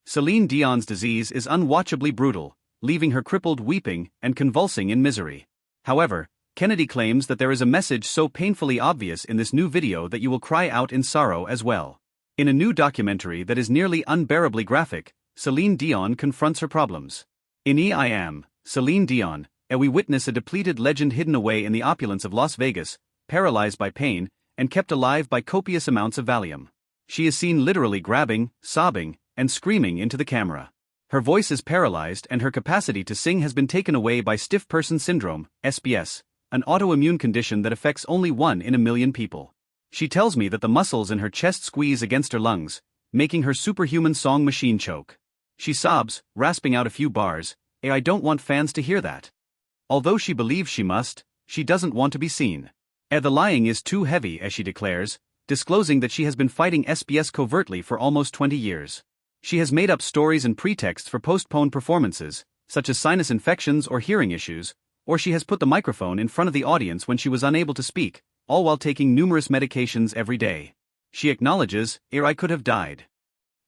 Celine Dion's disease is unwatchably brutal, leaving her crippled, weeping, and convulsing in misery. However, Kennedy claims that there is a message so painfully obvious in this new video that you will cry out in sorrow as well. In a new documentary that is nearly unbearably graphic, Celine Dion confronts her problems. In I Am, Celine Dion, we witness a depleted legend hidden away in the opulence of Las Vegas, paralyzed by pain, and kept alive by copious amounts of Valium. She is seen literally grabbing, sobbing, and screaming into the camera. Her voice is paralyzed and her capacity to sing has been taken away by stiff person syndrome, SBS, an autoimmune condition that affects only 1 in a million people. She tells me that the muscles in her chest squeeze against her lungs, making her superhuman song machine choke. She sobs, rasping out a few bars, I don't want fans to hear that. Although she believes she must, she doesn't want to be seen. The lying is too heavy, as she declares, disclosing that she has been fighting SBS covertly for almost 20 years. She has made up stories and pretexts for postponed performances, such as sinus infections or hearing issues, or she has put the microphone in front of the audience when she was unable to speak, all while taking numerous medications every day. She acknowledges, I could have died.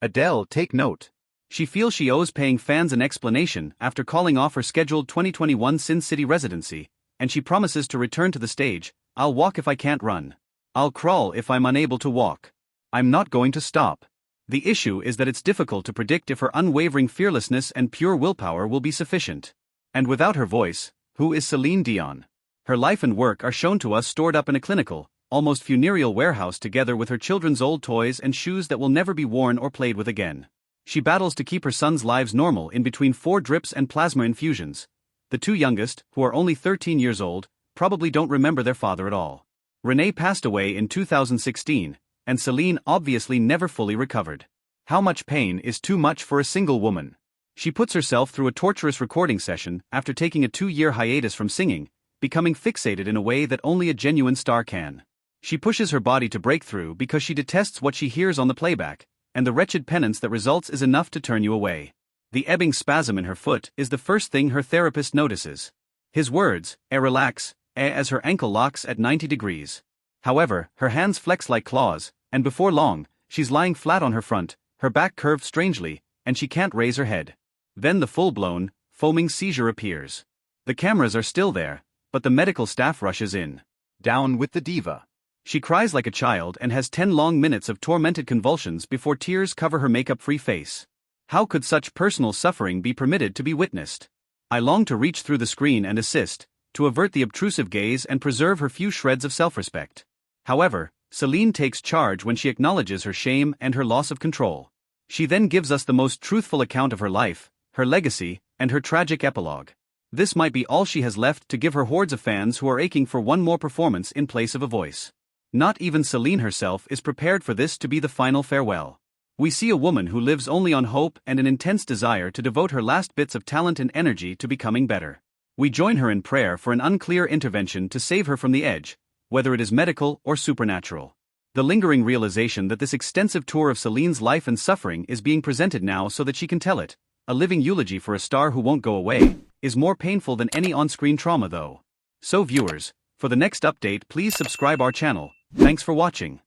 Adele, take note. She feels she owes paying fans an explanation after calling off her scheduled 2021 Sin City residency, and she promises to return to the stage. I'll walk if I can't run. I'll crawl if I'm unable to walk. I'm not going to stop. The issue is that it's difficult to predict if her unwavering fearlessness and pure willpower will be sufficient. And without her voice, who is Celine Dion? Her life and work are shown to us stored up in a clinical, almost funereal warehouse together with her children's old toys and shoes that will never be worn or played with again. She battles to keep her sons' lives normal in between 4 drips and plasma infusions. The 2 youngest, who are only 13 years old, probably don't remember their father at all. Renee passed away in 2016, and Celine obviously never fully recovered. How much pain is too much for a single woman? She puts herself through a torturous recording session after taking a 2-year hiatus from singing, becoming fixated in a way that only a genuine star can. She pushes her body to break through because she detests what she hears on the playback, and the wretched penance that results is enough to turn you away. The ebbing spasm in her foot is the first thing her therapist notices. His words, relax, as her ankle locks at 90 degrees. However, her hands flex like claws, and before long, she's lying flat on her front, her back curved strangely, and she can't raise her head. Then the full-blown, foaming seizure appears. The cameras are still there, but the medical staff rushes in. Down with the diva. She cries like a child and has 10 long minutes of tormented convulsions before tears cover her makeup-free face. How could such personal suffering be permitted to be witnessed? I long to reach through the screen and assist, to avert the obtrusive gaze and preserve her few shreds of self-respect. However, Celine takes charge when she acknowledges her shame and her loss of control. She then gives us the most truthful account of her life, her legacy, and her tragic epilogue. This might be all she has left to give her hordes of fans who are aching for one more performance in place of a voice. Not even Celine herself is prepared for this to be the final farewell. We see a woman who lives only on hope and an intense desire to devote her last bits of talent and energy to becoming better. We join her in prayer for an unclear intervention to save her from the edge, whether it is medical or supernatural. The lingering realization that this extensive tour of Celine's life and suffering is being presented now so that she can tell it, a living eulogy for a star who won't go away, is more painful than any on-screen trauma though. So viewers, for the next update please subscribe our channel. Thanks for watching.